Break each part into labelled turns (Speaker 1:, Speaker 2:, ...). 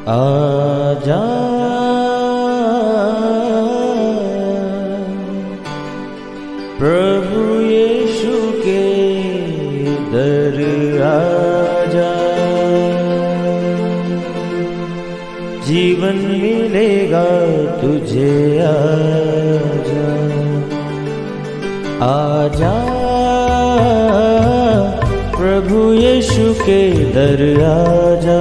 Speaker 1: आजा प्रभु यीशु के दर आजा, जीवन मिलेगा तुझे। आजा आजा प्रभु यीशु के दर आजा,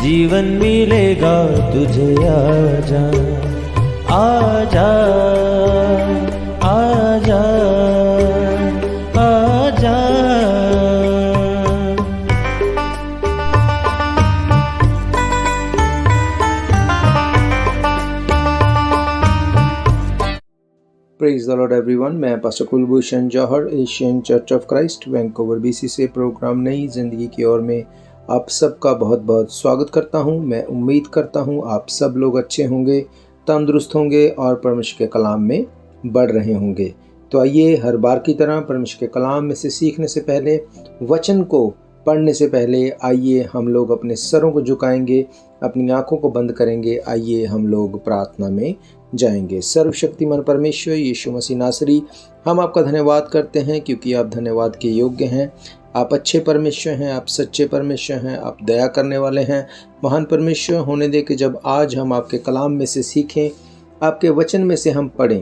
Speaker 1: जीवन मिलेगा तुझे। आजा आजा आजा आजा।
Speaker 2: Praise the Lord everyone. मैं pastor Kulbhushan Johar, Asian church of Christ, Vancouver BC से प्रोग्राम नई जिंदगी की ओर में आप सबका बहुत बहुत स्वागत करता हूं। मैं उम्मीद करता हूं आप सब लोग अच्छे होंगे, तंदुरुस्त होंगे और परमेश्वर के कलाम में बढ़ रहे होंगे। तो आइए, हर बार की तरह परमेश्वर के कलाम में से सीखने से पहले, वचन को पढ़ने से पहले, आइए हम लोग अपने सरों को झुकाएंगे, अपनी आंखों को बंद करेंगे। आइए हम लोग प्रार्थना में जाएंगे। सर्वशक्तिमान परमेश्वर यीशु मसीह नासरी, हम आपका धन्यवाद करते हैं क्योंकि आप धन्यवाद के योग्य हैं। आप अच्छे परमेश्वर हैं, आप सच्चे परमेश्वर हैं, आप दया करने वाले हैं। महान परमेश्वर होने दे कि जब आज हम आपके कलाम में से सीखें, आपके वचन में से हम पढ़ें,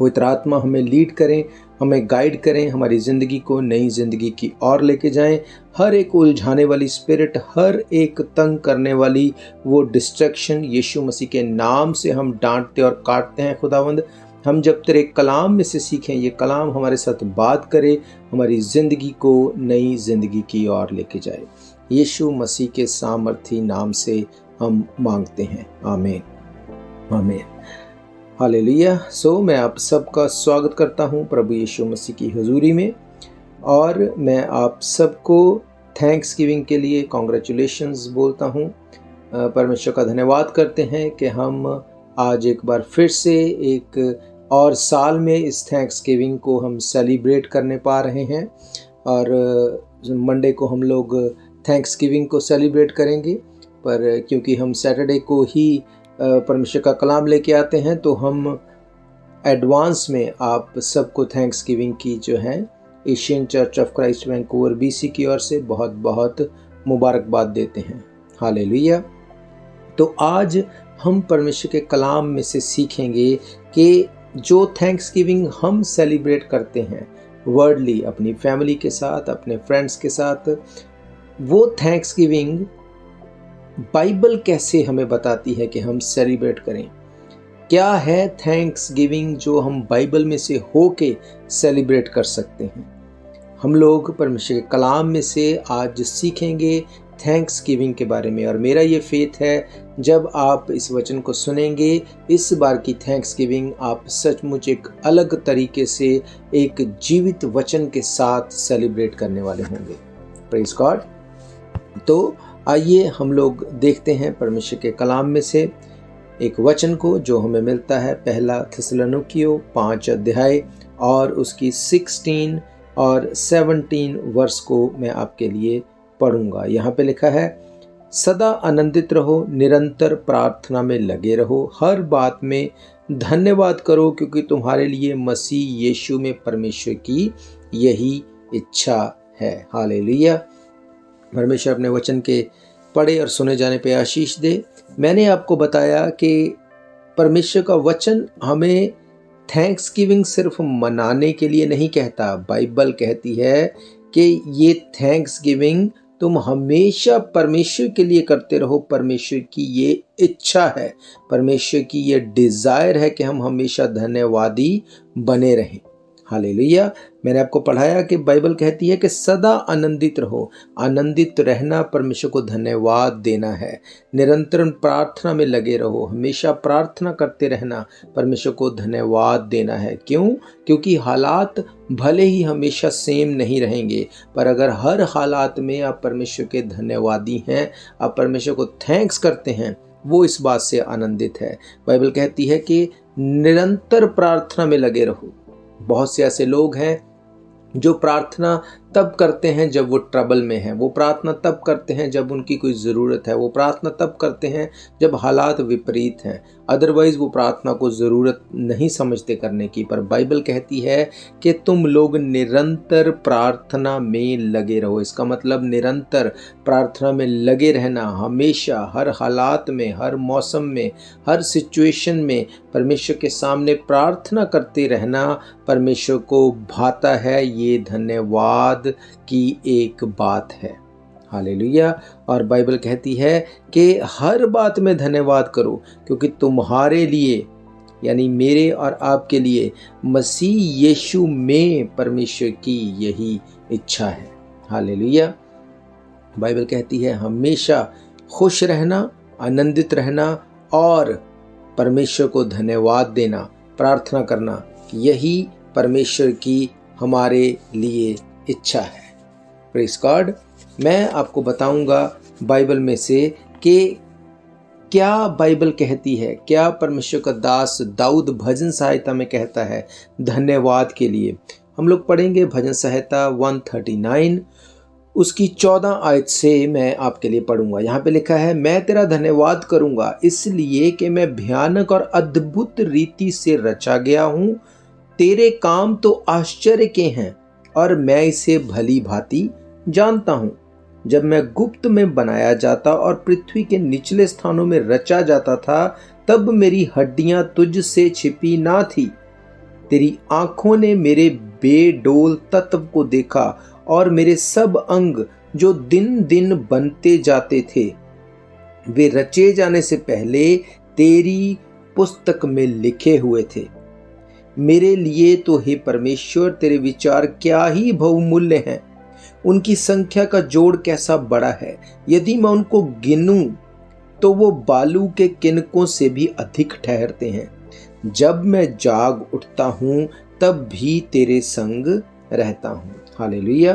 Speaker 2: पवित्र आत्मा हमें लीड करें, हमें गाइड करें, हमारी ज़िंदगी को नई ज़िंदगी की ओर लेके जाएं। हर एक उलझाने वाली स्पिरिट, हर एक तंग करने वाली वो डिस्ट्रैक्शन यीशु मसीह के नाम से हम डांटते और काटते हैं। खुदावंद, हम जब तेरे कलाम में से सीखें, ये कलाम हमारे साथ बात करे, हमारी ज़िंदगी को नई ज़िंदगी की ओर लेके जाए। यीशु मसीह के सामर्थी नाम से हम मांगते हैं, आमीन आमीन, हालेलुया। सो मैं आप सबका स्वागत करता हूं प्रभु यीशु मसीह की हुजूरी में, और मैं आप सबको थैंक्स गिविंग के लिए कॉन्ग्रेचुलेशंस बोलता हूं। परमेश्वर का धन्यवाद करते हैं कि हम आज एक बार फिर से एक और साल में इस थैंक्स गिविंग को हम सेलिब्रेट करने पा रहे हैं। और मंडे को हम लोग थैंक्स गिविंग को सेलिब्रेट करेंगे, पर क्योंकि हम सैटरडे को ही परमेश्वर का कलाम लेके आते हैं, तो हम एडवांस में आप सबको थैंक्स गिविंग की जो है Asian church of Christ Vancouver BC की ओर से बहुत बहुत मुबारकबाद देते हैं। हालेलुया। तो आज हम परमेश्वर के कलाम में से सीखेंगे कि जो थैंक्स गिविंग हम सेलिब्रेट करते हैं वर्डली, अपनी फैमिली के साथ, अपने फ्रेंड्स के साथ, वो थैंक्स गिविंग बाइबल कैसे हमें बताती है कि हम सेलिब्रेट करें। क्या है थैंक्स गिविंग जो हम बाइबल में से होके सेलिब्रेट कर सकते हैं। हम लोग परमेश्वर के कलाम में से आज सीखेंगे थैंक्स गिविंग के बारे में। और मेरा ये फेथ है, जब आप इस वचन को सुनेंगे, इस बार की थैंक्स गिविंग आप सचमुच एक अलग तरीके से एक जीवित वचन के साथ सेलिब्रेट करने वाले होंगे। Praise God. तो आइए हम लोग देखते हैं परमेश्वर के कलाम में से एक वचन को जो हमें मिलता है पहला थिस्सलुनीकियों 5 अध्याय और उसकी 16 और 17 वर्ष को मैं आपके लिए पढ़ूंगा। यहाँ पे लिखा है, सदा आनंदित रहो, निरंतर प्रार्थना में लगे रहो, हर बात में धन्यवाद करो, क्योंकि तुम्हारे लिए मसीह यीशु में परमेश्वर की यही इच्छा है। हालेलुया। परमेश्वर अपने वचन के पढ़े और सुने जाने पे आशीष दे। मैंने आपको बताया कि परमेश्वर का वचन हमें थैंक्स गिविंग सिर्फ मनाने के लिए नहीं कहता। बाइबल कहती है कि ये थैंक्स गिविंग तुम हमेशा परमेश्वर के लिए करते रहो। परमेश्वर की ये इच्छा है, परमेश्वर की ये डिज़ायर है कि हम हमेशा धन्यवादी बने रहें। हालेलुया। मैंने आपको पढ़ाया कि बाइबल कहती है कि सदा आनंदित रहो। आनंदित रहना परमेश्वर को धन्यवाद देना है। निरंतर प्रार्थना में लगे रहो, हमेशा प्रार्थना करते रहना परमेश्वर को धन्यवाद देना है। क्यों? क्योंकि हालात भले ही हमेशा सेम नहीं रहेंगे, पर अगर हर हालात में आप परमेश्वर के धन्यवादी हैं, आप परमेश्वर को थैंक्स करते हैं, वो इस बात से आनंदित है। बाइबल कहती है कि निरंतर प्रार्थना में लगे रहो। बहुत से ऐसे लोग हैं जो प्रार्थना तब करते हैं जब वो ट्रबल में है, वो प्रार्थना तब करते हैं जब उनकी कोई ज़रूरत है, वो प्रार्थना तब करते हैं जब हालात विपरीत हैं। अदरवाइज़ वो प्रार्थना को ज़रूरत नहीं समझते करने की। पर बाइबल कहती है कि तुम लोग निरंतर प्रार्थना में लगे रहो। इसका मतलब निरंतर प्रार्थना में लगे रहना, हमेशा हर हालात में, हर मौसम में, हर सिचुएशन में परमेश्वर के सामने प्रार्थना करते रहना परमेश्वर को भाता है। ये धन्यवाद की एक बात है। हालेलुया। और बाइबल कहती है कि हर बात में धन्यवाद करो, क्योंकि तुम्हारे लिए यानी मेरे और आपके लिए मसीह यीशु में परमेश्वर की यही इच्छा है। हालेलुया। बाइबल कहती है हमेशा खुश रहना, आनंदित रहना और परमेश्वर को धन्यवाद देना, प्रार्थना करना, यही परमेश्वर की हमारे लिए इच्छा है। Praise God. मैं आपको बताऊंगा बाइबल में से कि क्या बाइबल कहती है, क्या परमेश्वर का दास दाऊद भजन सहायता में कहता है धन्यवाद के लिए। हम लोग पढ़ेंगे भजन सहायता 139, उसकी 14 आयत से मैं आपके लिए पढ़ूंगा। यहाँ पे लिखा है, मैं तेरा धन्यवाद करूंगा इसलिए कि मैं भयानक और अद्भुत रीति से रचा गया हूँ। तेरे काम तो आश्चर्य के हैं और मैं इसे भली भांति जानता हूँ। जब मैं गुप्त में बनाया जाता और पृथ्वी के निचले स्थानों में रचा जाता था, तब मेरी हड्डियां तुझ से छिपी ना थी। तेरी आंखों ने मेरे बेडोल तत्व को देखा और मेरे सब अंग जो दिन दिन बनते जाते थे, वे रचे जाने से पहले तेरी पुस्तक में लिखे हुए थे। मेरे लिए तो हे परमेश्वर तेरे विचार क्या ही बहुमूल्य हैं, उनकी संख्या का जोड़ कैसा बड़ा है। यदि मैं उनको गिनूं तो वो बालू के किनकों से भी अधिक ठहरते हैं। जब मैं जाग उठता हूं तब भी तेरे संग रहता हूं। हालेलुया।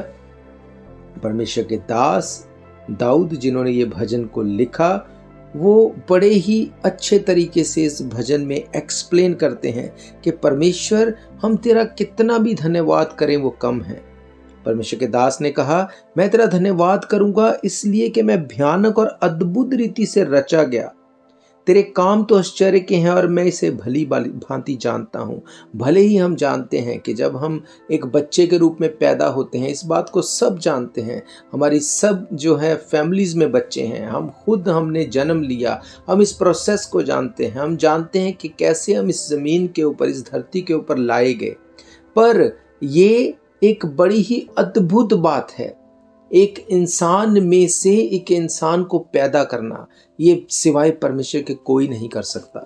Speaker 2: परमेश्वर के दास दाऊद जिन्होंने ये भजन को लिखा, वो बड़े ही अच्छे तरीके से इस भजन में एक्सप्लेन करते हैं कि परमेश्वर हम तेरा कितना भी धन्यवाद करें वो कम है। परमेश्वर के दास ने कहा, मैं तेरा धन्यवाद करूंगा इसलिए कि मैं भयानक और अद्भुत रीति से रचा गया। तेरे काम तो आश्चर्य के हैं और मैं इसे भली भांति जानता हूँ। भले ही हम जानते हैं कि जब हम एक बच्चे के रूप में पैदा होते हैं, इस बात को सब जानते हैं, हमारी सब जो है फैमिलीज में बच्चे हैं, हम खुद हमने जन्म लिया, हम इस प्रोसेस को जानते हैं, हम जानते हैं कि कैसे हम इस ज़मीन के ऊपर, इस धरती के ऊपर लाए गए। पर ये एक बड़ी ही अद्भुत बात है, एक इंसान में से एक इंसान को पैदा करना, ये सिवाय परमेश्वर के कोई नहीं कर सकता।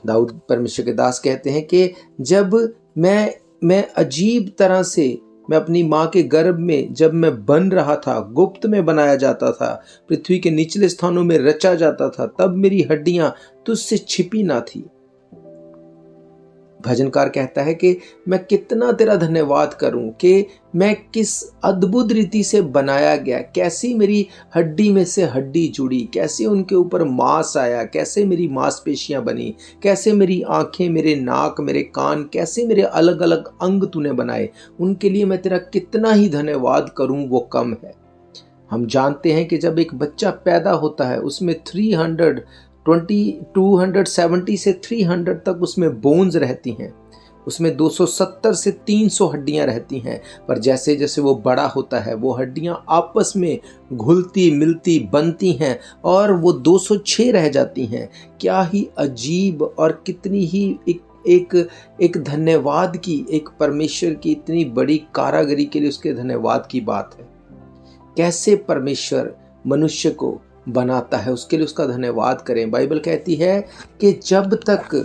Speaker 2: दाऊद परमेश्वर के दास कहते हैं कि जब मैं अजीब तरह से, मैं अपनी माँ के गर्भ में जब मैं बन रहा था, गुप्त में बनाया जाता था, पृथ्वी के निचले स्थानों में रचा जाता था, तब मेरी हड्डियां तुझसे छिपी ना थी। भजनकार कहता है कि मैं कितना तेरा धन्यवाद करूं कि मैं किस अद्भुत रीति से बनाया गया, कैसी मेरी हड्डी में से हड्डी जुड़ी, कैसे उनके ऊपर मांस आया, कैसे मेरी मांसपेशियां बनी, कैसे मेरी आंखें, मेरे नाक, मेरे कान, कैसे मेरे अलग अलग अंग तूने बनाए। उनके लिए मैं तेरा कितना ही धन्यवाद करूं वो कम है। हम जानते हैं कि जब एक बच्चा पैदा होता है उसमें 270 से 300 तक उसमें बोन्स रहती हैं, उसमें 270 से 300 हड्डियां रहती हैं। पर जैसे जैसे वो बड़ा होता है वो हड्डियां आपस में घुलती मिलती बनती हैं और वो 206 रह जाती हैं। क्या ही अजीब और कितनी ही एक धन्यवाद की, एक परमेश्वर की इतनी बड़ी कारागरी के लिए उसके धन्यवाद की बात है। कैसे परमेश्वर मनुष्य को बनाता है, उसके लिए उसका धन्यवाद करें। बाइबल कहती है कि जब तक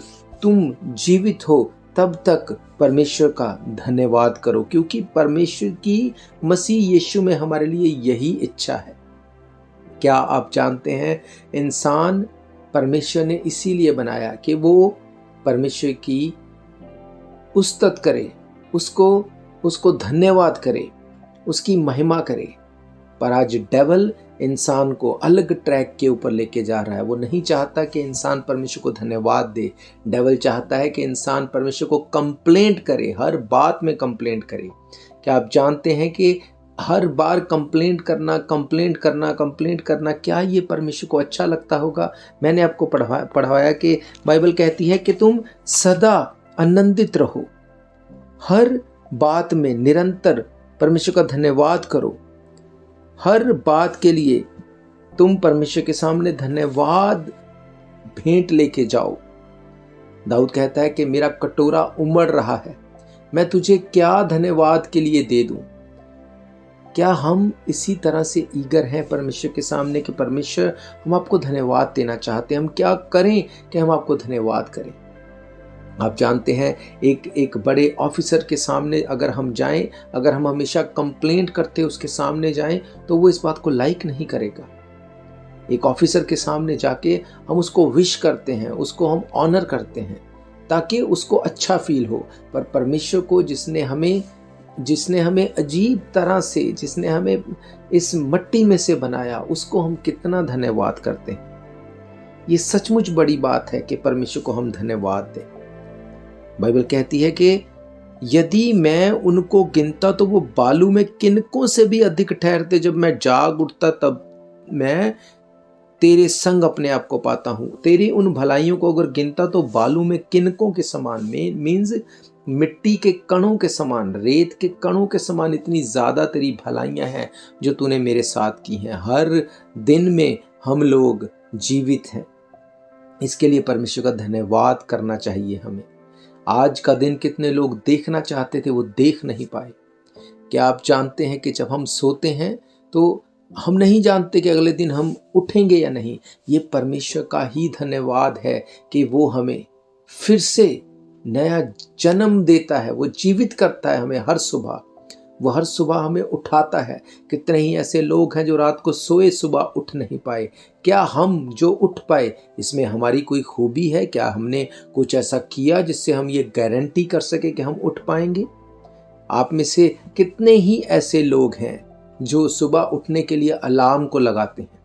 Speaker 2: तुम जीवित हो तब तक परमेश्वर का धन्यवाद करो, क्योंकि परमेश्वर की मसीह यीशु में हमारे लिए यही इच्छा है। क्या आप जानते हैं, इंसान परमेश्वर ने इसीलिए बनाया कि वो परमेश्वर की उस्तत करे, उसको धन्यवाद करे, उसकी महिमा करे। पर आज डेविल इंसान को अलग ट्रैक के ऊपर लेके जा रहा है। वो नहीं चाहता कि इंसान परमेश्वर को धन्यवाद दे। डेविल चाहता है कि इंसान परमेश्वर को कंप्लेंट करे, हर बात में कंप्लेंट करे। क्या आप जानते हैं कि हर बार कंप्लेंट करना, क्या ये परमेश्वर को अच्छा लगता होगा? मैंने आपको पढ़ाया कि बाइबल कहती है कि तुम सदा आनंदित रहो, हर बात में निरंतर परमेश्वर का धन्यवाद करो, हर बात के लिए तुम परमेश्वर के सामने धन्यवाद भेंट लेके जाओ। दाऊद कहता है कि मेरा कटोरा उमड़ रहा है, मैं तुझे क्या धन्यवाद के लिए दे दूं। क्या हम इसी तरह से ईगर हैं परमेश्वर के सामने कि परमेश्वर हम आपको धन्यवाद देना चाहते हैं? हम क्या करें कि हम आपको धन्यवाद करें? आप जानते हैं एक बड़े ऑफिसर के सामने अगर हम जाएं, अगर हम हमेशा कंप्लेंट करते उसके सामने जाएं, तो वो इस बात को लाइक नहीं करेगा। एक ऑफिसर के सामने जाके हम उसको विश करते हैं, उसको हम ऑनर करते हैं ताकि उसको अच्छा फील हो। पर परमेश्वर को जिसने हमें अजीब तरह से, जिसने हमें इस मिट्टी में से बनाया, उसको हम कितना धन्यवाद करते हैं। ये सचमुच बड़ी बात है कि परमेश्वर को हम धन्यवाद दें। बाइबल कहती है कि यदि मैं उनको गिनता तो वो बालू में किनकों से भी अधिक ठहरते। जब मैं जाग उठता तब मैं तेरे संग अपने आप को पाता हूं। तेरी उन भलाइयों को अगर गिनता तो बालू में किनकों के समान, मीन्स मिट्टी के कणों के समान, रेत के कणों के समान इतनी ज्यादा तेरी भलाइयां हैं जो तूने मेरे साथ की हैं। हर दिन में हम लोग जीवित हैं, इसके लिए परमेश्वर का धन्यवाद करना चाहिए हमें। आज का दिन कितने लोग देखना चाहते थे, वो देख नहीं पाए। क्या आप जानते हैं कि जब हम सोते हैं तो हम नहीं जानते कि अगले दिन हम उठेंगे या नहीं। ये परमेश्वर का ही धन्यवाद है कि वो हमें फिर से नया जन्म देता है, वो जीवित करता है हमें हर सुबह। वो हर सुबह हमें उठाता है। कितने ही ऐसे लोग हैं जो रात को सोए, सुबह उठ नहीं पाए। क्या हम जो उठ पाए इसमें हमारी कोई खूबी है? क्या हमने कुछ ऐसा किया जिससे हम ये गारंटी कर सके कि हम उठ पाएंगे? आप में से कितने ही ऐसे लोग हैं जो सुबह उठने के लिए अलार्म को लगाते हैं।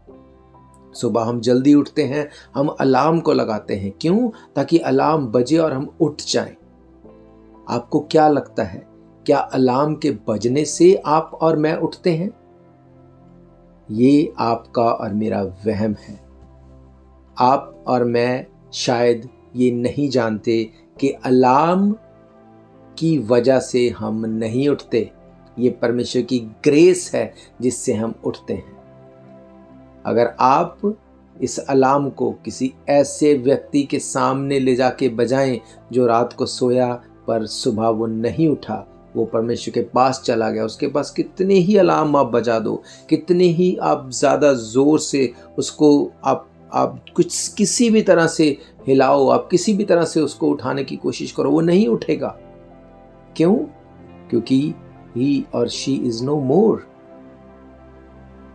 Speaker 2: सुबह हम जल्दी उठते हैं, हम अलार्म को लगाते हैं। क्यों? ताकि अलार्म बजे और हम उठ जाएं। आपको क्या लगता है, क्या अलार्म के बजने से आप और मैं उठते हैं? ये आपका और मेरा वहम है। आप और मैं शायद ये नहीं जानते कि अलार्म की वजह से हम नहीं उठते। ये परमेश्वर की ग्रेस है जिससे हम उठते हैं। अगर आप इस अलार्म को किसी ऐसे व्यक्ति के सामने ले जाके बजाएं जो रात को सोया पर सुबह वो नहीं उठा, वो परमेश्वर के पास चला गया, उसके पास कितने ही अलार्म आप बजा दो, कितने ही आप ज़्यादा ज़ोर से उसको आप कुछ किसी भी तरह से हिलाओ, आप किसी भी तरह से उसको उठाने की कोशिश करो, वो नहीं उठेगा। क्यों? क्योंकि he or she is no more।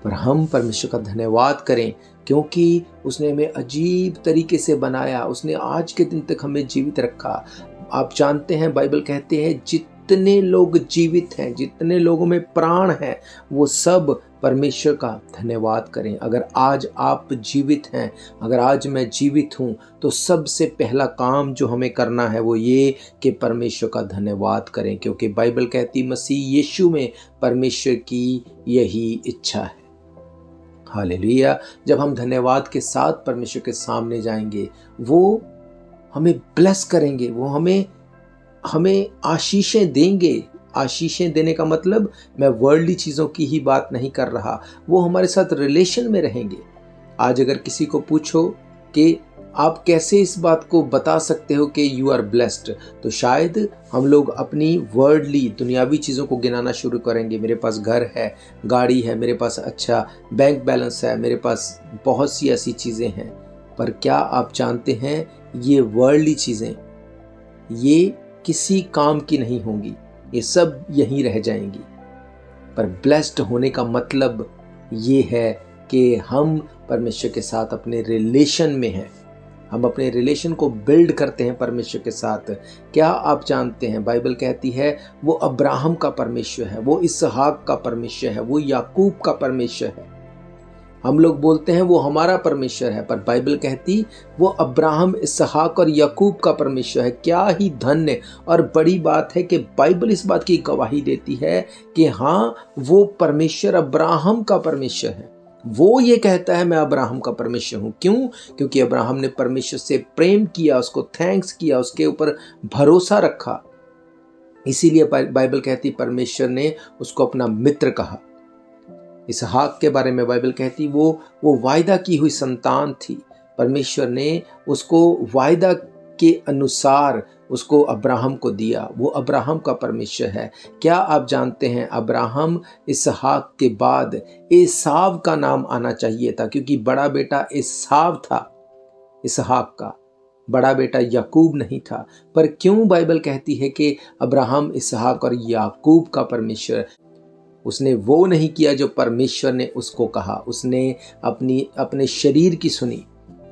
Speaker 2: पर हम परमेश्वर का धन्यवाद करें क्योंकि उसने हमें अजीब तरीके से बनाया, उसने आज के दिन तक हमें जीवित रखा। आप जानते हैं बाइबल कहते हैं जितने लोग जीवित हैं, जितने लोगों में प्राण है, वो सब परमेश्वर का धन्यवाद करें। अगर आज आप जीवित हैं, अगर आज मैं जीवित हूं, तो सबसे पहला काम जो हमें करना है वो ये कि परमेश्वर का धन्यवाद करें, क्योंकि बाइबल कहती मसीह यीशु में परमेश्वर की यही इच्छा है। हालेलुया। जब हम धन्यवाद के साथ परमेश्वर के सामने जाएंगे, वो हमें ब्लेस करेंगे, वो हमें आशीषें देंगे। आशीषें देने का मतलब मैं वर्ल्डली चीज़ों की ही बात नहीं कर रहा, वो हमारे साथ रिलेशन में रहेंगे। आज अगर किसी को पूछो कि आप कैसे इस बात को बता सकते हो कि यू आर ब्लेस्ड, तो शायद हम लोग अपनी वर्ल्डली दुनियावी चीज़ों को गिनाना शुरू करेंगे। मेरे पास घर है, गाड़ी है, मेरे पास अच्छा बैंक बैलेंस है, मेरे पास बहुत सी ऐसी चीज़ें हैं। पर क्या आप जानते हैं ये वर्ल्डली चीज़ें ये किसी काम की नहीं होंगी, ये सब यहीं रह जाएंगी। पर ब्लेस्ड होने का मतलब ये है कि हम परमेश्वर के साथ अपने रिलेशन में हैं, हम अपने रिलेशन को बिल्ड करते हैं परमेश्वर के साथ। क्या आप जानते हैं बाइबल कहती है वो अब्राहम का परमेश्वर है, वो इसहाक का परमेश्वर है, वो याकूब का परमेश्वर है। हम लोग बोलते हैं वो हमारा परमेश्वर है, पर बाइबल कहती वो अब्राहम, इसहाक और याकूब का परमेश्वर है। क्या ही धन्य और बड़ी बात है कि बाइबल इस बात की गवाही देती है कि हाँ, वो परमेश्वर अब्राहम का परमेश्वर है। वो ये कहता है मैं अब्राहम का परमेश्वर हूँ। क्यों? क्योंकि अब्राहम ने परमेश्वर से प्रेम किया, उसको थैंक्स किया, उसके ऊपर भरोसा रखा। इसीलिए बाइबल कहती परमेश्वर ने उसको अपना मित्र कहा। इसहाक के बारे में बाइबल कहती वो वायदा की हुई संतान थी। परमेश्वर ने उसको वायदा के अनुसार उसको अब्राहम को दिया। वो अब्राहम का परमेश्वर है। क्या आप जानते हैं अब्राहम इसहाक के बाद एसाव का नाम आना चाहिए था, क्योंकि बड़ा बेटा एसाव था इसहाक का, बड़ा बेटा याकूब नहीं था। पर क्यों बाइबल कहती है कि अब्राहम, इसहाक और याकूब का परमेश्वर? उसने वो नहीं किया जो परमेश्वर ने उसको कहा। उसने अपने शरीर की सुनी,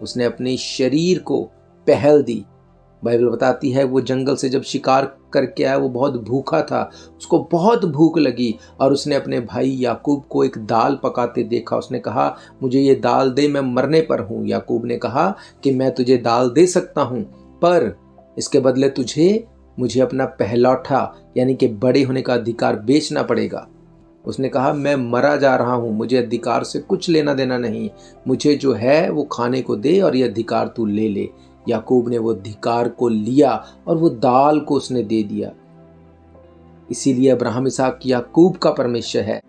Speaker 2: उसने अपने शरीर को पहल दी। बाइबल बताती है वो जंगल से जब शिकार करके आया, वो बहुत भूखा था, उसको बहुत भूख लगी और उसने अपने भाई याकूब को एक दाल पकाते देखा। उसने कहा मुझे ये दाल दे, मैं मरने पर हूँ। याकूब ने कहा कि मैं तुझे दाल दे सकता हूँ, पर इसके बदले मुझे अपना पहलौठा यानी कि बड़े होने का अधिकार बेचना पड़ेगा। उसने कहा मैं मरा जा रहा हूँ, मुझे अधिकार से कुछ लेना देना नहीं, मुझे जो है वो खाने को दे और ये अधिकार तू ले ले। याकूब ने वो अधिकार को लिया और वो दाल को उसने दे दिया। इसीलिए अब्राहम, इसहाक, याकूब का परमेश्वर है।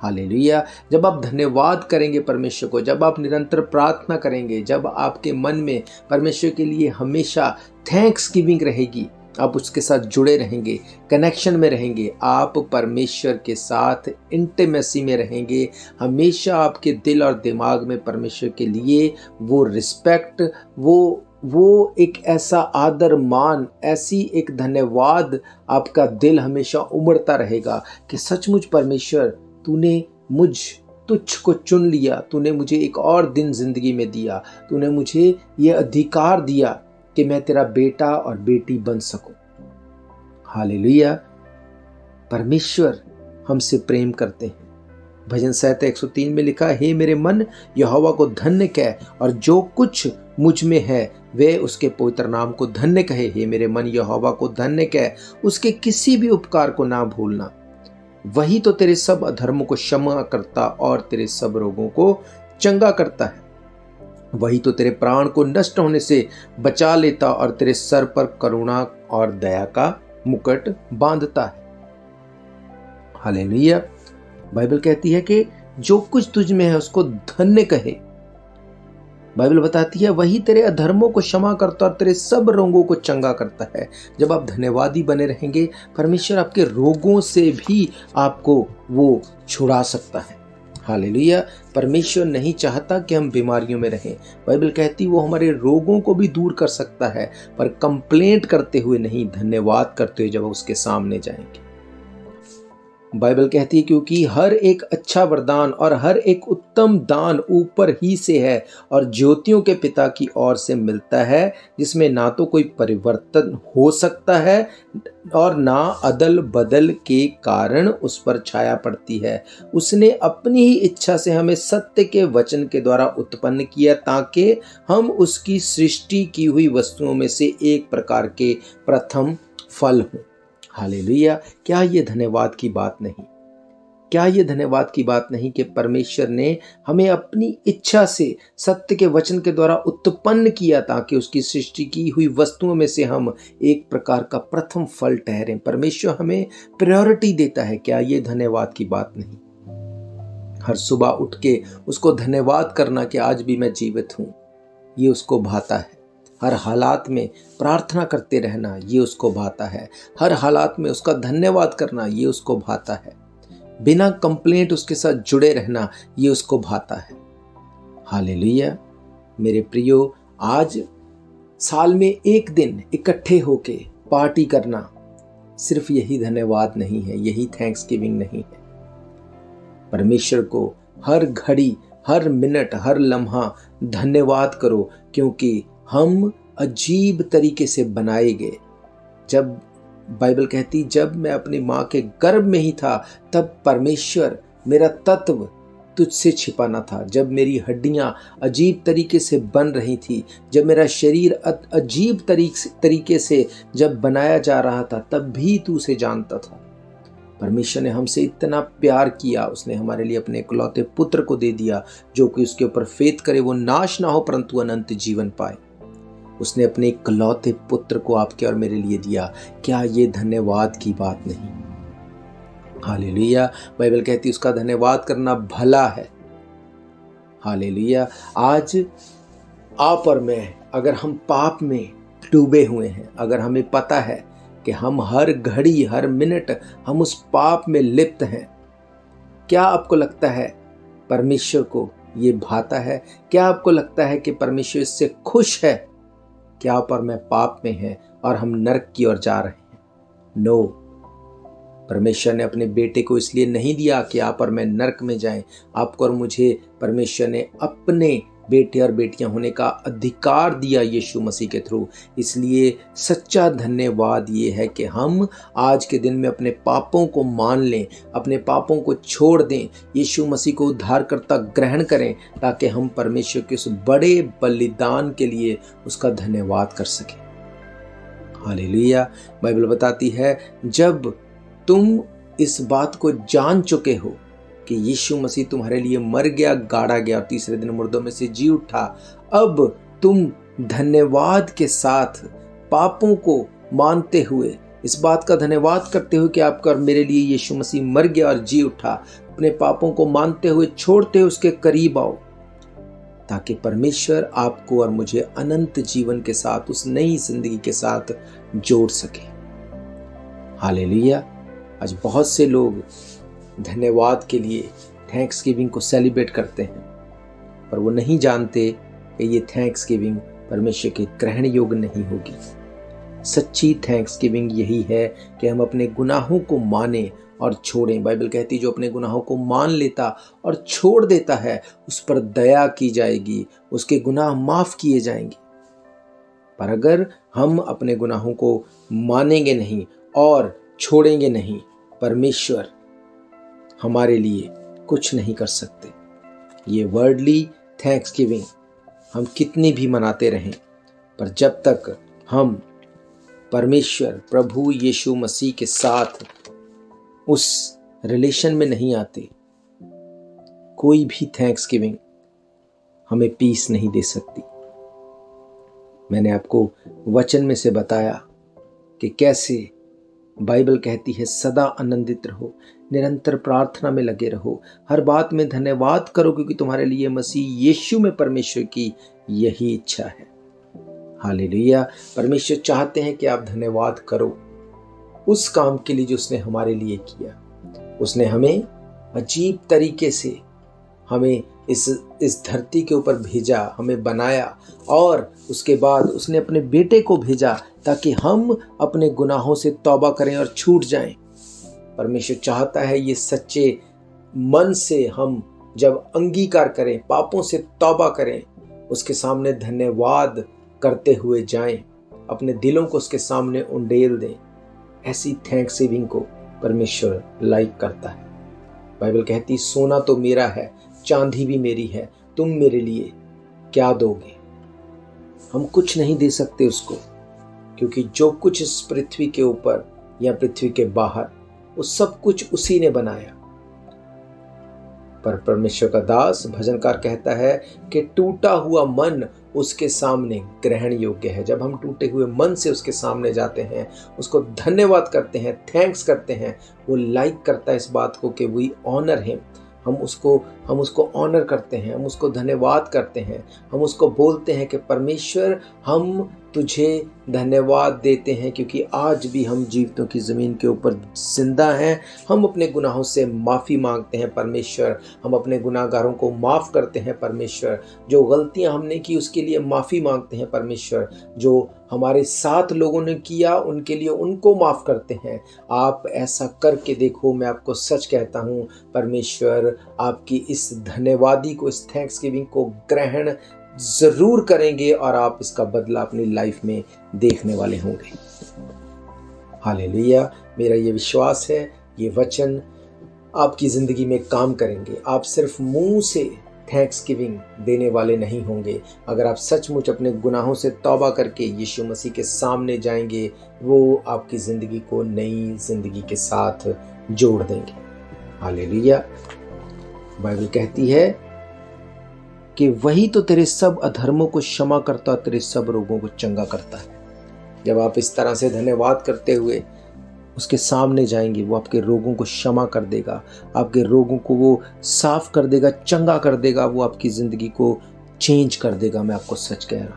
Speaker 2: हालेलुया। जब आप धन्यवाद करेंगे परमेश्वर को, जब आप निरंतर प्रार्थना करेंगे, जब आपके मन में परमेश्वर के लिए हमेशा थैंक्स गिविंग रहेगी, आप उसके साथ जुड़े रहेंगे, कनेक्शन में रहेंगे, आप परमेश्वर के साथ इंटीमेसी में रहेंगे। हमेशा आपके दिल और दिमाग में परमेश्वर के लिए वो रिस्पेक्ट, वो एक ऐसा आदर मान, ऐसी एक धन्यवाद, आपका दिल हमेशा उमड़ता रहेगा कि सचमुच परमेश्वर तूने मुझ तुझ को चुन लिया, तूने मुझे एक और दिन जिंदगी में दिया, तूने मुझे ये अधिकार दिया कि मैं तेरा बेटा और बेटी बन सकूं। हालेलुया। परमेश्वर हमसे प्रेम करते हैं। भजन संहिता 103 में लिखा, हे मेरे मन यहोवा को धन्य कह और जो कुछ मुझ में है वे उसके पवित्र नाम को धन्य कहे। हे मेरे मन यहोवा को धन्य कह, उसके किसी भी उपकार को ना भूलना। वही तो तेरे सब अधर्मों को क्षमा करता और तेरे सब रोगों को चंगा करता है। वही तो तेरे प्राण को नष्ट होने से बचा लेता और तेरे सर पर करुणा और दया का मुकुट बांधता है। हालेलुया। बाइबल कहती है कि जो कुछ तुझ में है उसको धन्य कहे। बाइबल बताती है वही तेरे अधर्मों को क्षमा करता और तेरे सब रोगों को चंगा करता है। जब आप धन्यवादी बने रहेंगे, परमेश्वर आपके रोगों से भी आपको वो छुड़ा सकता है। हालेलुया। परमेश्वर नहीं चाहता कि हम बीमारियों में रहें। बाइबल कहती वो हमारे रोगों को भी दूर कर सकता है, पर कंप्लेंट करते हुए नहीं, धन्यवाद करते हुए जब उसके सामने जाएंगे। बाइबल कहती है क्योंकि हर एक अच्छा वरदान और हर एक उत्तम दान ऊपर ही से है और ज्योतियों के पिता की ओर से मिलता है, जिसमें ना तो कोई परिवर्तन हो सकता है और ना अदल बदल के कारण उस पर छाया पड़ती है। उसने अपनी ही इच्छा से हमें सत्य के वचन के द्वारा उत्पन्न किया ताकि हम उसकी सृष्टि की हुई वस्तुओं में से एक प्रकार के प्रथम फल हों। हालेलुया। क्या ये धन्यवाद की बात नहीं? क्या ये धन्यवाद की बात नहीं कि परमेश्वर ने हमें अपनी इच्छा से सत्य के वचन के द्वारा उत्पन्न किया ताकि उसकी सृष्टि की हुई वस्तुओं में से हम एक प्रकार का प्रथम फल ठहरें। परमेश्वर हमें प्रायोरिटी देता है। क्या ये धन्यवाद की बात नहीं? हर सुबह उठ के उसको धन्यवाद करना कि आज भी मैं जीवित हूँ, ये उसको भाता है। हर हालात में प्रार्थना करते रहना, ये उसको भाता है। हर हालात में उसका धन्यवाद करना, ये उसको भाता है। बिना कंप्लेंट उसके साथ जुड़े रहना, ये उसको भाता है। हालेलुया। मेरे प्रियो, आज साल में एक दिन इकट्ठे होके पार्टी करना सिर्फ यही धन्यवाद नहीं है, यही थैंक्स गिविंग नहीं है। परमेश्वर को हर घड़ी, हर मिनट, हर लम्हा धन्यवाद करो, क्योंकि हम अजीब तरीके से बनाए गए। जब बाइबल कहती जब मैं अपनी माँ के गर्भ में ही था तब परमेश्वर मेरा तत्व तुझसे छिपा न था, जब मेरी हड्डियां अजीब तरीके से बन रही थी, जब मेरा शरीर अजीब तरीके से जब बनाया जा रहा था, तब भी तू उसे जानता था। परमेश्वर ने हमसे इतना प्यार किया, उसने हमारे लिए अपने इकलौते पुत्र को दे दिया, जो कि उसके ऊपर फेथ करे वो नाश ना हो परंतु अनंत जीवन पाए। उसने अपने इकलौते पुत्र को आपके और मेरे लिए दिया। क्या ये धन्यवाद की बात नहीं? हालेलुया। बाइबल कहती है उसका धन्यवाद करना भला है। हालेलुया। आज आप और मैं, अगर हम पाप में डूबे हुए हैं, अगर हमें पता है कि हम हर घड़ी हर मिनट हम उस पाप में लिप्त हैं, क्या आपको लगता है परमेश्वर को ये भाता है? क्या आपको लगता है कि परमेश्वर इससे खुश है कि आप और मैं पाप में हैं और हम नरक की ओर जा रहे हैं? नो, परमेश्वर ने अपने बेटे को इसलिए नहीं दिया कि आप और मैं नरक में जाएं। आपको और मुझे परमेश्वर ने अपने बेटे और बेटियां होने का अधिकार दिया यीशु मसीह के थ्रू। इसलिए सच्चा धन्यवाद ये है कि हम आज के दिन में अपने पापों को मान लें, अपने पापों को छोड़ दें, यीशु मसीह को उद्धारकर्ता ग्रहण करें, ताकि हम परमेश्वर के उस बड़े बलिदान के लिए उसका धन्यवाद कर सकें। हालेलुया। बाइबल बताती है जब तुम इस बात को जान चुके हो कि यीशु मसीह तुम्हारे लिए मर गया, गाड़ा गया और तीसरे दिन मुर्दों में से जी उठा, अब तुम धन्यवाद के साथ पापों को मानते हुए, इस बात का धन्यवाद करते हुए कि आपका और मेरे लिए यीशु मसीह मर गया और जी उठा, अपने पापों को मानते हुए, छोड़ते हुए उसके करीब आओ, ताकि परमेश्वर आपको और मुझे अनंत जीवन के साथ, उस नई जिंदगी के साथ जोड़ सके। हालेलुया। आज बहुत से लोग धन्यवाद के लिए थैंक्स गिविंग को सेलिब्रेट करते हैं, पर वो नहीं जानते कि ये थैंक्स गिविंग परमेश्वर के ग्रहण योग्य नहीं होगी। सच्ची थैंक्स गिविंग यही है कि हम अपने गुनाहों को मानें और छोड़ें। बाइबल कहती है जो अपने गुनाहों को मान लेता और छोड़ देता है उस पर दया की जाएगी, उसके गुनाह माफ किए जाएंगे। पर अगर हम अपने गुनाहों को मानेंगे नहीं और छोड़ेंगे नहीं, परमेश्वर हमारे लिए कुछ नहीं कर सकते। ये वर्ल्डली थैंक्स गिविंग हम कितनी भी मनाते रहें, पर जब तक हम परमेश्वर प्रभु यीशु मसीह के साथ उस रिलेशन में नहीं आते, कोई भी थैंक्स गिविंग हमें पीस नहीं दे सकती। मैंने आपको वचन में से बताया कि कैसे बाइबल कहती है सदा आनंदित रहो, निरंतर प्रार्थना में लगे रहो, हर बात में धन्यवाद करो, क्योंकि तुम्हारे लिए मसीह यीशु में परमेश्वर की यही इच्छा है। हालेलुया। परमेश्वर चाहते हैं कि आप धन्यवाद करो उस काम के लिए जो उसने हमारे लिए किया। उसने हमें अजीब तरीके से हमें इस धरती के ऊपर भेजा, हमें बनाया, और उसके बाद उसने अपने बेटे को भेजा ताकि हम अपने गुनाहों से तौबा करें और छूट जाएं। परमेश्वर चाहता है ये सच्चे मन से हम जब अंगीकार करें, पापों से तौबा करें, उसके सामने धन्यवाद करते हुए जाएं, अपने दिलों को उसके सामने उंडेल दें। ऐसी थैंक्स गिविंग को परमेश्वर लाइक करता है। बाइबल कहती सोना तो मेरा है, चांदी भी मेरी है, तुम मेरे लिए क्या दोगे? हम कुछ नहीं दे सकते उसको, क्योंकि जो कुछ इस पृथ्वी के ऊपर या पृथ्वी के बाहर, वो सब कुछ उसी ने बनाया। पर परमेश्वर का दास भजनकार कहता है कि टूटा हुआ मन उसके सामने ग्रहण योग्य है। जब हम टूटे हुए मन से उसके सामने जाते हैं, उसको धन्यवाद करते हैं, थैंक्स करते हैं, वो लाइक करता है इस बात को कि वी ऑनर हिम। हम उसको ऑनर करते हैं, हम उसको धन्यवाद करते हैं, हम उसको बोलते हैं कि परमेश्वर हम तुझे धन्यवाद देते हैं क्योंकि आज भी हम जीवितों की ज़मीन के ऊपर जिंदा हैं। हम अपने गुनाहों से माफ़ी मांगते हैं परमेश्वर, हम अपने गुनाहगारों को माफ़ करते हैं परमेश्वर, जो गलतियां हमने की उसके लिए माफ़ी मांगते हैं परमेश्वर, जो हमारे साथ लोगों ने किया उनके लिए उनको माफ़ करते हैं। आप ऐसा करके देखो, मैं आपको सच कहता हूँ परमेश्वर आपकी इस धन्यवादी को, इस थैंक्स गिविंग को ग्रहण ज़रूर करेंगे और आप इसका बदला अपनी लाइफ में देखने वाले होंगे। हालेलुया। मेरा ये विश्वास है ये वचन आपकी ज़िंदगी में काम करेंगे। आप सिर्फ मुंह से थैंक्स गिविंग देने वाले नहीं होंगे। अगर आप सचमुच अपने गुनाहों से तौबा करके यीशु मसीह के सामने जाएंगे, वो आपकी ज़िंदगी को नई ज़िंदगी के साथ जोड़ देंगे। हालेलुया। बाइबल कहती है कि वही तो तेरे सब अधर्मों को क्षमा करता और तेरे सब रोगों को चंगा करता है। जब आप इस तरह से धन्यवाद करते हुए उसके सामने जाएंगे, वो आपके रोगों को क्षमा कर देगा, आपके रोगों को वो साफ कर देगा, चंगा कर देगा, वो आपकी ज़िंदगी को चेंज कर देगा। मैं आपको सच कह रहा हूँ।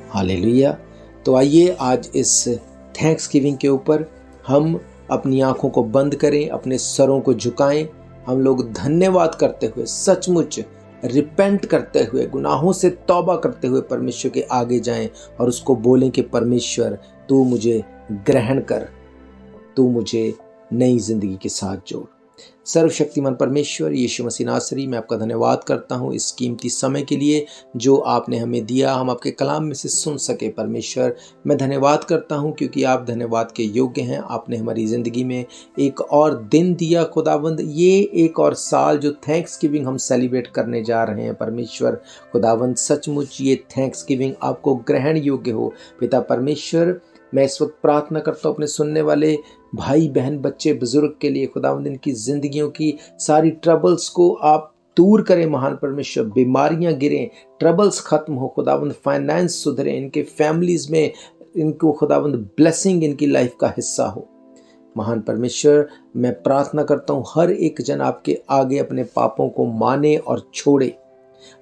Speaker 2: हालेलुया। तो आइए आज इस थैंक्स गिविंग के ऊपर हम अपनी आंखों को बंद करें, अपने सरों को झुकाएं। हम लोग धन्यवाद करते हुए, सचमुच रिपेंट करते हुए, गुनाहों से तौबा करते हुए परमेश्वर के आगे जाएं और उसको बोलें कि परमेश्वर तू मुझे ग्रहण कर, तू मुझे नई जिंदगी के साथ जोड़। सर्वशक्तिमान परमेश्वर यीशु मसीह नासरी, मैं आपका धन्यवाद करता हूँ इस कीमती समय के लिए जो आपने हमें दिया, हम आपके कलाम में से सुन सके। परमेश्वर मैं धन्यवाद करता हूँ क्योंकि आप धन्यवाद के योग्य हैं। आपने हमारी ज़िंदगी में एक और दिन दिया खुदावंद, ये एक और साल जो थैंक्स गिविंग हम सेलिब्रेट करने जा रहे हैं। परमेश्वर खुदावंद सचमुच ये थैंक्स गिविंग आपको ग्रहण योग्य हो। पिता परमेश्वर, मैं इस वक्त प्रार्थना करता हूँ अपने सुनने वाले भाई बहन, बच्चे, बुजुर्ग के लिए खुदावंद इनकी ज़िंदगियों की सारी ट्रबल्स को आप दूर करें। महान परमेश्वर, बीमारियां गिरें, ट्रबल्स खत्म हो खुदावंद, फाइनेंस सुधरे, इनके फैमिलीज़ में इनको खुदावंद ब्लेसिंग इनकी लाइफ का हिस्सा हो। महान परमेश्वर, मैं प्रार्थना करता हूँ हर एक जन आपके आगे अपने पापों को माने और छोड़े।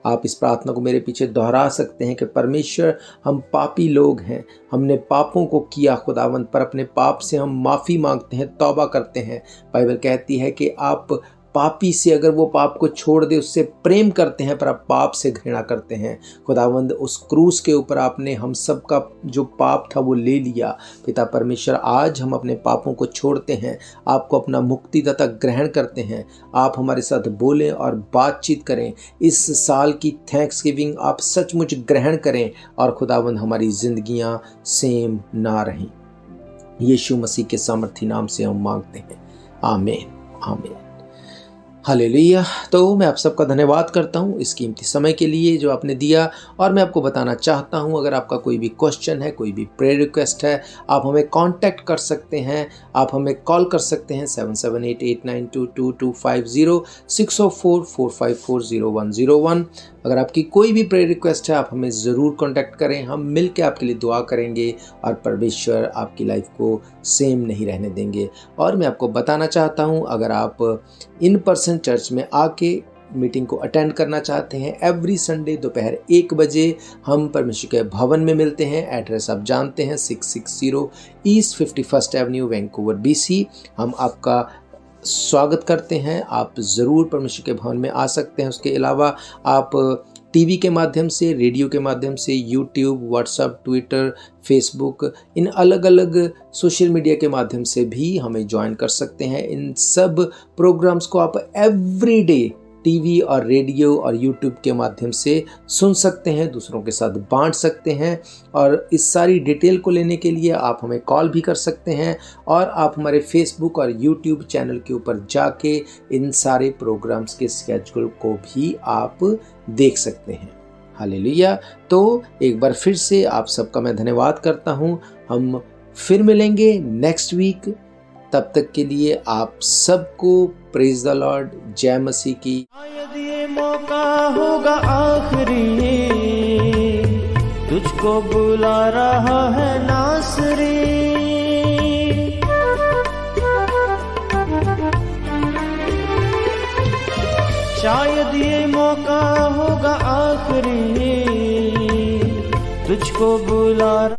Speaker 2: आप इस प्रार्थना को मेरे पीछे दोहरा सकते हैं कि परमेश्वर, हम पापी लोग हैं, हमने पापों को किया खुदावंद, पर अपने पाप से हम माफ़ी मांगते हैं, तौबा करते हैं। बाइबल कहती है कि आप पापी से अगर वो पाप को छोड़ दे उससे प्रेम करते हैं, पर आप पाप से घृणा करते हैं। खुदावंद, उस क्रूस के ऊपर आपने हम सब का जो पाप था वो ले लिया। पिता परमेश्वर, आज हम अपने पापों को छोड़ते हैं, आपको अपना मुक्तिदाता ग्रहण करते हैं। आप हमारे साथ बोलें और बातचीत करें। इस साल की थैंक्स गिविंग आप सचमुच ग्रहण करें और खुदावंद हमारी ज़िंदगियाँ सेम ना रहें। यीशु मसीह के सामर्थी नाम से हम मांगते हैं, आमीन, आमीन। हालेलुया। तो मैं आप सबका धन्यवाद करता हूँ इस कीमती समय के लिए जो आपने दिया। और मैं आपको बताना चाहता हूँ, अगर आपका कोई भी क्वेश्चन है, कोई भी प्रेयर रिक्वेस्ट है, आप हमें कांटेक्ट कर सकते हैं, आप हमें कॉल कर सकते हैं 7788922250 60445400101। अगर आपकी कोई भी प्रेयर रिक्वेस्ट है, आप हमें ज़रूर कांटेक्ट करें। हम मिल के आपके लिए दुआ करेंगे और परमेश्वर आपकी लाइफ को सेम नहीं रहने देंगे। और मैं आपको बताना चाहता हूँ, अगर आप इन पर्सन चर्च में आके मीटिंग को अटेंड करना चाहते हैं, एवरी संडे दोपहर 1 बजे हम परमेश्वर के भवन में मिलते हैं। एड्रेस आप जानते हैं, 660 east 51st Avenue, Vancouver, BC। हम आपका स्वागत करते हैं। आप ज़रूर परमेश्वर के भवन में आ सकते हैं। उसके अलावा आप टीवी के माध्यम से, रेडियो के माध्यम से, यूट्यूब, व्हाट्सएप, ट्विटर, फेसबुक, इन अलग अलग सोशल मीडिया के माध्यम से भी हमें ज्वाइन कर सकते हैं। इन सब प्रोग्राम्स को आप एवरीडे टीवी और रेडियो और यूट्यूब के माध्यम से सुन सकते हैं, दूसरों के साथ बांट सकते हैं। और इस सारी डिटेल को लेने के लिए आप हमें कॉल भी कर सकते हैं और आप हमारे फेसबुक और यूट्यूब चैनल के ऊपर जाके इन सारे प्रोग्राम्स के स्केड्यूल को भी आप देख सकते हैं। हालेलुया। तो एक बार फिर से आप सबका मैं धन्यवाद करता हूँ। हम फिर मिलेंगे नेक्स्ट वीक। तब तक के लिए आप सबको प्रेज द लॉर्ड, जय मसीह की।
Speaker 1: शायद ये मौका होगा आखिरी, तुझको बुला रहा है नासरी। शायद ये मौका होगा आखिरी, तुझको बुला